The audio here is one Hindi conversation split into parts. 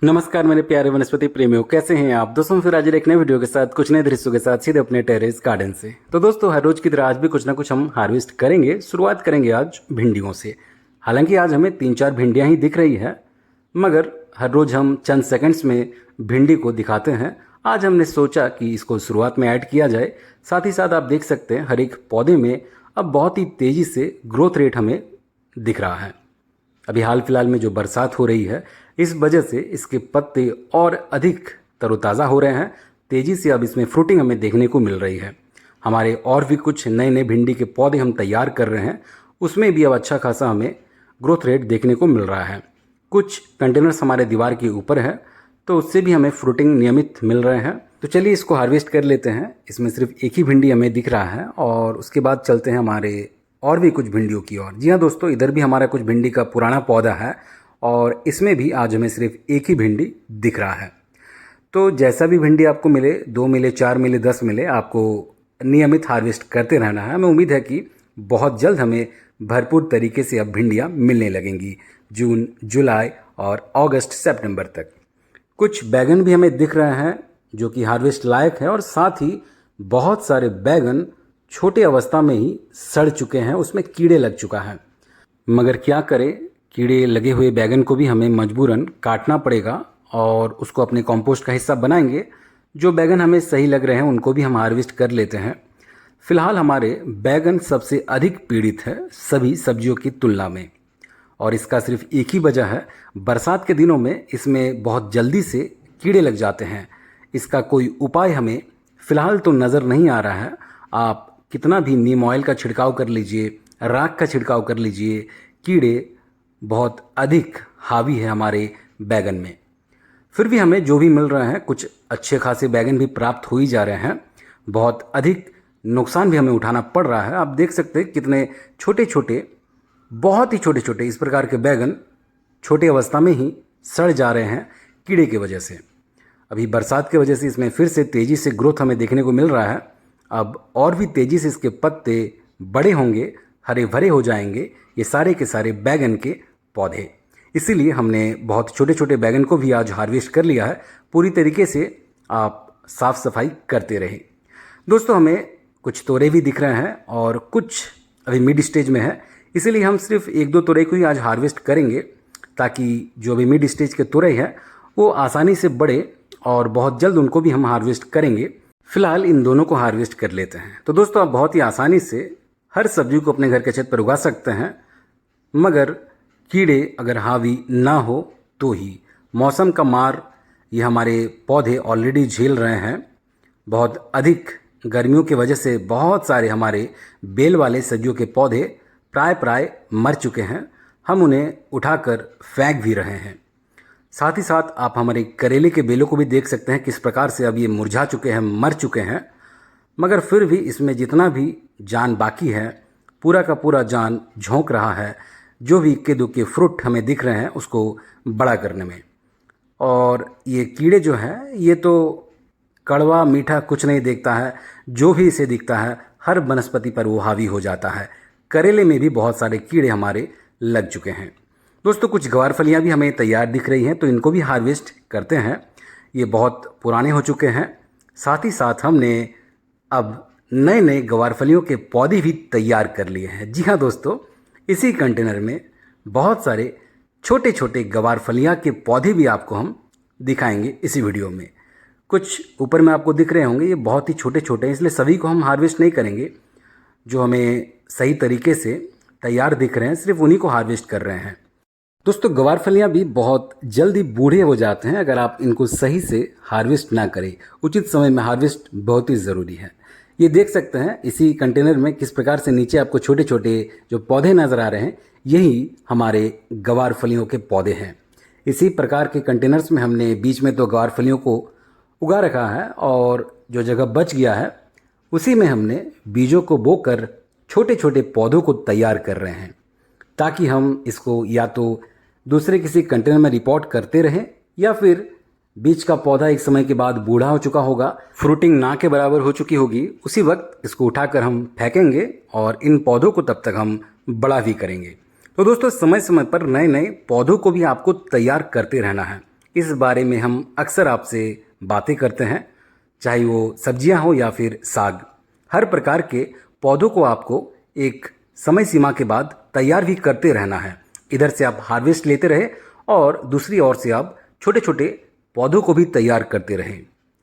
नमस्कार मेरे प्यारे वनस्पति प्रेमियों, कैसे हैं आप दोस्तों। फिर आज एक नए वीडियो के साथ कुछ नए दृश्यों के साथ सीधे अपने टेरेस गार्डन से। तो दोस्तों हर रोज की तरह आज भी कुछ ना कुछ हम हार्वेस्ट करेंगे। शुरुआत करेंगे आज भिंडियों से। हालांकि आज हमें 3-4 भिंडियां ही दिख रही है, मगर हर रोज हम चंद सेकंड्स में भिंडी को दिखाते हैं। आज हमने सोचा कि इसको शुरुआत में ऐड किया जाए। साथ ही साथ आप देख सकते हैं हर एक पौधे में अब बहुत ही तेज़ी से ग्रोथ रेट हमें दिख रहा है। अभी हाल फिलहाल में जो बरसात हो रही है, इस वजह से इसके पत्ते और अधिक तरोताज़ा हो रहे हैं। तेज़ी से अब इसमें फ्रूटिंग हमें देखने को मिल रही है। हमारे और भी कुछ नए नए भिंडी के पौधे हम तैयार कर रहे हैं, उसमें भी अब अच्छा खासा हमें ग्रोथ रेट देखने को मिल रहा है। कुछ कंटेनर्स हमारे दीवार के ऊपर है, तो उससे भी हमें फ्रूटिंग नियमित मिल रहे हैं। तो चलिए इसको हार्वेस्ट कर लेते हैं। इसमें सिर्फ एक ही भिंडी हमें दिख रहा है और उसके बाद चलते हैं हमारे और भी कुछ भिंडियों की ओर। जी हाँ दोस्तों, इधर भी हमारा कुछ भिंडी का पुराना पौधा है और इसमें भी आज हमें सिर्फ एक ही भिंडी दिख रहा है। तो जैसा भी भिंडी आपको मिले, 2 मिले, 4 मिले, 10 मिले, आपको नियमित हार्वेस्ट करते रहना है। हमें उम्मीद है कि बहुत जल्द हमें भरपूर तरीके से अब भिंडियाँ मिलने लगेंगी जून, जुलाई और अगस्त, सितंबर तक। कुछ बैगन भी हमें दिख रहे हैं जो कि हार्वेस्ट लायक है, और साथ ही बहुत सारे बैगन छोटे अवस्था में ही सड़ चुके हैं, उसमें कीड़े लग चुका है। मगर क्या करें, कीड़े लगे हुए बैगन को भी हमें मजबूरन काटना पड़ेगा और उसको अपने कंपोस्ट का हिस्सा बनाएंगे। जो बैगन हमें सही लग रहे हैं उनको भी हम हार्वेस्ट कर लेते हैं। फिलहाल हमारे बैगन सबसे अधिक पीड़ित है सभी सब्जियों की तुलना में, और इसका सिर्फ एक ही वजह है, बरसात के दिनों में इसमें बहुत जल्दी से कीड़े लग जाते हैं। इसका कोई उपाय हमें फ़िलहाल तो नज़र नहीं आ रहा है। आप कितना भी नीम ऑयल का छिड़काव कर लीजिए, राख का छिड़काव कर लीजिए, कीड़े बहुत अधिक हावी है हमारे बैगन में। फिर भी हमें जो भी मिल रहा है, कुछ अच्छे खासे बैगन भी प्राप्त हो ही जा रहे हैं। बहुत अधिक नुकसान भी हमें उठाना पड़ रहा है। आप देख सकते हैं कितने छोटे छोटे, बहुत ही छोटे छोटे इस प्रकार के बैगन छोटे अवस्था में ही सड़ जा रहे हैं कीड़े की वजह से। अभी बरसात की वजह से इसमें फिर से तेज़ी से ग्रोथ हमें देखने को मिल रहा है। अब और भी तेज़ी से इसके पत्ते बड़े होंगे, हरे भरे हो जाएंगे ये सारे के सारे बैगन के पौधे। इसीलिए हमने बहुत छोटे छोटे बैगन को भी आज हार्वेस्ट कर लिया है। पूरी तरीके से आप साफ़ सफाई करते रहे। दोस्तों हमें कुछ तोरई भी दिख रहे हैं और कुछ अभी मिड स्टेज में है, इसीलिए हम सिर्फ 1-2 तोरई को ही आज हार्वेस्ट करेंगे, ताकि जो अभी मिड स्टेज के तोरई है वो आसानी से बढ़े और बहुत जल्द उनको भी हम हार्वेस्ट करेंगे। फिलहाल इन दोनों को हार्वेस्ट कर लेते हैं। तो दोस्तों आप बहुत ही आसानी से हर सब्जी को अपने घर के छत पर उगा सकते हैं, मगर कीड़े अगर हावी ना हो तो ही। मौसम का मार ये हमारे पौधे ऑलरेडी झेल रहे हैं। बहुत अधिक गर्मियों की वजह से बहुत सारे हमारे बेल वाले सब्जियों के पौधे प्राय मर चुके हैं। हम उन्हें उठाकर फेंक भी रहे हैं। साथ ही साथ आप हमारे करेले के बेलों को भी देख सकते हैं किस प्रकार से अब ये मुरझा चुके हैं, मर चुके हैं। मगर फिर भी इसमें जितना भी जान बाकी है, पूरा का पूरा जान झोंक रहा है जो भी इक्के दुक्के फ्रूट हमें दिख रहे हैं उसको बड़ा करने में। और ये कीड़े जो हैं ये तो कड़वा मीठा कुछ नहीं देखता है, जो भी इसे दिखता है हर वनस्पति पर वो हावी हो जाता है। करेले में भी बहुत सारे कीड़े हमारे लग चुके हैं। दोस्तों कुछ गवार फलियाँ भी हमें तैयार दिख रही हैं, तो इनको भी हार्वेस्ट करते हैं। ये बहुत पुराने हो चुके हैं। साथ ही साथ हमने अब नए नए गवार फलियों के पौधे भी तैयार कर लिए हैं। जी हाँ दोस्तों, इसी कंटेनर में बहुत सारे छोटे छोटे गवार फलियाँ के पौधे भी आपको हम दिखाएंगे इसी वीडियो में। कुछ ऊपर में आपको दिख रहे होंगे, ये बहुत ही छोटे छोटे हैं, इसलिए सभी को हम हार्वेस्ट नहीं करेंगे। जो हमें सही तरीके से तैयार दिख रहे हैं सिर्फ उन्हीं को हार्वेस्ट कर रहे हैं। दोस्तों गवार फलियाँ भी बहुत जल्दी बूढ़े हो जाते हैं अगर आप इनको सही से हार्वेस्ट ना करें। उचित समय में हार्वेस्ट बहुत ही ज़रूरी है। ये देख सकते हैं इसी कंटेनर में किस प्रकार से नीचे आपको छोटे छोटे जो पौधे नज़र आ रहे हैं, यही हमारे गवार फलियों के पौधे हैं। इसी प्रकार के कंटेनर्स में हमने बीच में तो गवार फलियों को उगा रखा है, और जो जगह बच गया है उसी में हमने बीजों को बोकर छोटे छोटे पौधों को तैयार कर रहे हैं, ताकि हम इसको या तो दूसरे किसी कंटेनर में रिपोर्ट करते रहें, या फिर बीज का पौधा एक समय के बाद बूढ़ा हो चुका होगा, फ्रूटिंग ना के बराबर हो चुकी होगी, उसी वक्त इसको उठाकर हम फेंकेंगे और इन पौधों को तब तक हम बड़ा भी करेंगे। तो दोस्तों समय समय पर नए नए पौधों को भी आपको तैयार करते रहना है। इस बारे में हम अक्सर आपसे बातें करते हैं, चाहे वो सब्जियां हो या फिर साग। हर प्रकार के पौधों को आपको एक समय सीमा के बाद तैयार भी करते रहना है। इधर से आप हार्वेस्ट लेते रहे और दूसरी ओर से आप छोटे छोटे पौधों को भी तैयार करते रहें।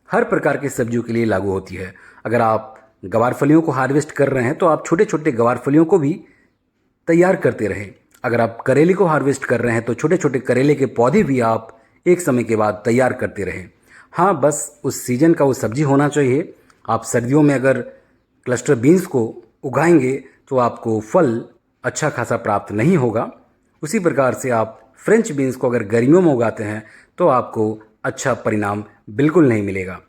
हर प्रकार की सब्जियों के लिए लागू होती है। अगर आप गवार फलियों को हार्वेस्ट कर रहे हैं तो आप छोटे छोटे गवार फलियों को भी तैयार करते रहें। अगर आप करेले को हार्वेस्ट कर रहे हैं तो छोटे छोटे करेले के पौधे भी आप एक समय के बाद तैयार करते रहें। हाँ, बस उस सीजन का वो सब्जी होना चाहिए। आप सर्दियों में अगर क्लस्टर बीन्स को उगाएंगे तो आपको फल अच्छा खासा प्राप्त नहीं होगा। उसी प्रकार से आप फ्रेंच बीन्स को अगर गर्मियों में उगाते हैं तो आपको अच्छा परिणाम बिल्कुल नहीं मिलेगा।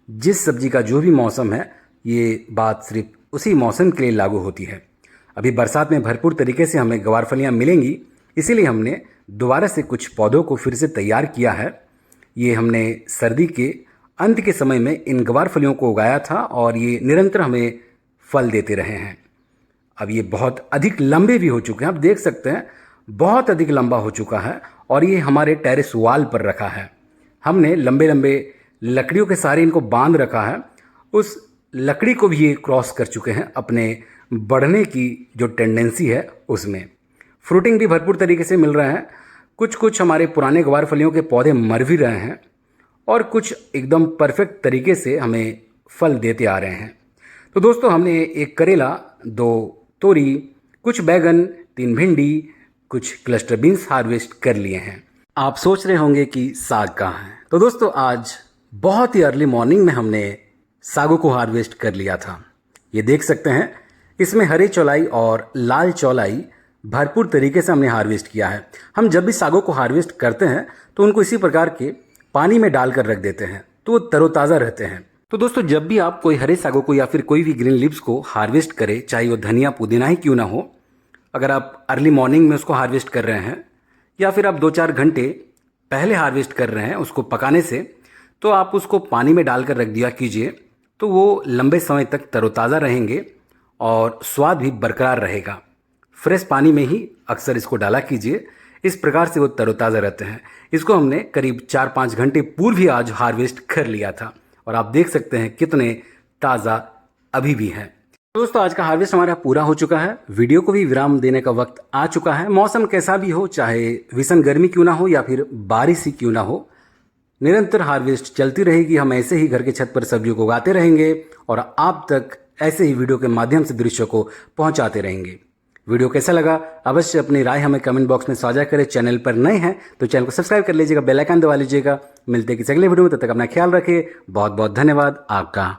जिस सब्जी का जो भी मौसम है, ये बात सिर्फ उसी मौसम के लिए लागू होती है। अभी बरसात में भरपूर तरीके से हमें गवार फलियाँ मिलेंगी, इसीलिए हमने दोबारा से कुछ पौधों को फिर से तैयार किया है। ये हमने सर्दी के अंत के समय में इन गवार फलियों को उगाया था और ये निरंतर हमें फल देते रहे हैं। अब ये बहुत अधिक लंबे भी हो चुके हैं, आप देख सकते हैं बहुत अधिक लंबा हो चुका है और ये हमारे टेरेस वाल पर रखा है। हमने लंबे लंबे लकड़ियों के सहारे इनको बांध रखा है। उस लकड़ी को भी ये क्रॉस कर चुके हैं अपने बढ़ने की जो टेंडेंसी है उसमें। फ्रूटिंग भी भरपूर तरीके से मिल रहा है। कुछ कुछ हमारे पुराने गवार फलियों के पौधे मर भी रहे हैं और कुछ एकदम परफेक्ट तरीके से हमें फल देते आ रहे हैं। तो दोस्तों, हमने एक करेला, 2 तोरी, कुछ बैगन, 3 भिंडी, कुछ क्लस्टर बीन्स हार्वेस्ट कर लिए हैं। आप सोच रहे होंगे कि साग कहाँ है। तो दोस्तों, आज बहुत ही अर्ली मॉर्निंग में हमने सागों को हार्वेस्ट कर लिया था। ये देख सकते हैं, इसमें हरे चौलाई और लाल चौलाई भरपूर तरीके से हमने हार्वेस्ट किया है। हम जब भी सागों को हार्वेस्ट करते हैं तो उनको इसी प्रकार के पानी में डालकर रख देते हैं तो वो तरोताज़ा रहते हैं। तो दोस्तों, जब भी आप कोई हरे सागों को या फिर कोई भी ग्रीन लीव्स को हार्वेस्ट करें, चाहे वो धनिया पुदीना ही क्यों ना हो, अगर आप अर्ली मॉर्निंग में उसको हार्वेस्ट कर रहे हैं या फिर आप 2-4 घंटे पहले हार्वेस्ट कर रहे हैं उसको पकाने से, तो आप उसको पानी में डालकर रख दिया कीजिए, तो वो लंबे समय तक तरोताज़ा रहेंगे और स्वाद भी बरकरार रहेगा। फ्रेश पानी में ही अक्सर इसको डाला कीजिए, इस प्रकार से वो तरोताज़ा रहते हैं। इसको हमने करीब 4-5 घंटे पूर्व ही आज हार्वेस्ट कर लिया था और आप देख सकते हैं कितने ताज़ा अभी भी हैं। दोस्तों, आज का हार्वेस्ट हमारा पूरा हो चुका है। वीडियो को भी विराम देने का वक्त आ चुका है। मौसम कैसा भी हो, चाहे भीषण गर्मी क्यों ना हो या फिर बारिश ही क्यों ना हो, निरंतर हार्वेस्ट चलती रहेगी। हम ऐसे ही घर के छत पर सब्जियों को उगाते रहेंगे और आप तक ऐसे ही वीडियो के माध्यम से दृश्यों को पहुंचाते रहेंगे। वीडियो कैसा लगा अवश्य अपनी राय हमें कमेंट बॉक्स में साझा करें। चैनल पर नए हैं तो चैनल को सब्सक्राइब कर लीजिएगा, बेल आइकन दबा लीजिएगा। मिलते हैं किसी अगले वीडियो में, तब तक अपना ख्याल रखें। बहुत बहुत धन्यवाद आपका।